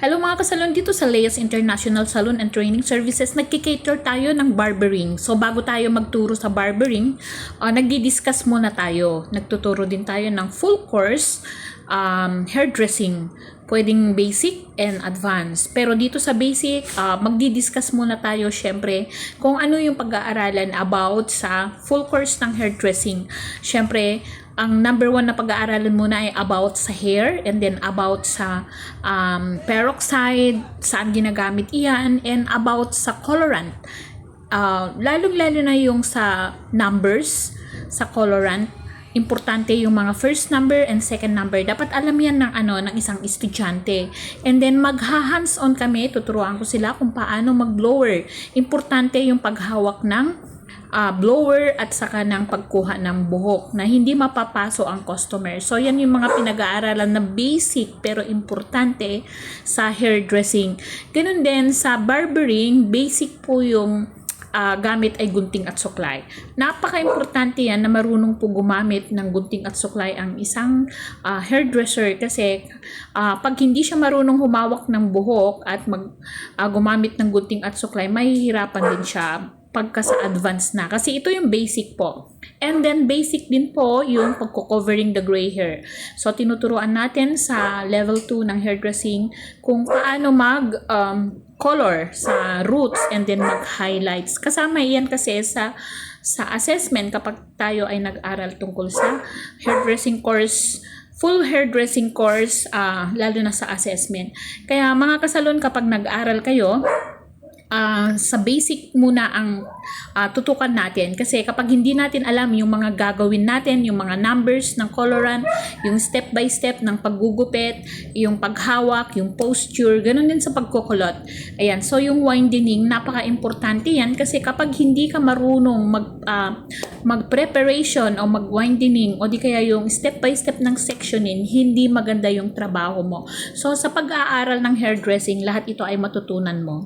Hello mga kasalon, dito sa Lea's International Salon and Training Services, nagkikater tayo ng barbering. So bago tayo magturo sa barbering, nagdi-discuss muna tayo. Nagtuturo din tayo ng full course hairdressing. Pwedeng basic and advanced. Pero dito sa basic, magdi-discuss muna tayo syempre kung ano yung pag-aaralan about sa full course ng hairdressing. Syempre, ang number one na pag-aaralan muna ay about sa hair, and then about sa peroxide, saan ginagamit iyan, and about sa colorant. Lalong-lalo na yung sa numbers, sa colorant. Importante yung mga first number and second number. Dapat alam yan ng isang estudyante. And then magha-hands-on kami, tuturuan ko sila kung paano mag-blower. Importante yung paghawak ng blower at saka ng pagkuha ng buhok na hindi mapapaso ang customer. So yan yung mga pinag-aaralan na basic pero importante sa hairdressing. Ganun din sa barbering, basic po yung gamit ay gunting at suklay. Napaka-importante yan na marunong po gumamit ng gunting at suklay ang isang hairdresser kasi pag hindi siya marunong humawak ng buhok at gumamit ng gunting at suklay, mahihirapan din siya pagka sa advanced na. Kasi ito yung basic po. And then basic din po yung pagko-covering the gray hair. So tinuturuan natin sa level 2 ng hairdressing kung paano color sa roots and then mag-highlights. Kasama yan kasi sa assessment kapag tayo ay nag-aral tungkol sa hairdressing course, full hairdressing course, lalo na sa assessment. Kaya mga kasalon, kapag nag-aral kayo, sa basic muna ang tutukan natin kasi kapag hindi natin alam yung mga gagawin natin, yung mga numbers ng colorant, yung step by step ng paggugupit, yung paghawak, yung posture, ganun din sa pagkukulot. Ayan, so yung winding, napaka-importante yan kasi kapag hindi ka marunong mag-preparation o mag-winding o di kaya yung step by step ng sectioning, hindi maganda yung trabaho mo. So sa pag-aaral ng hairdressing, lahat ito ay matutunan mo.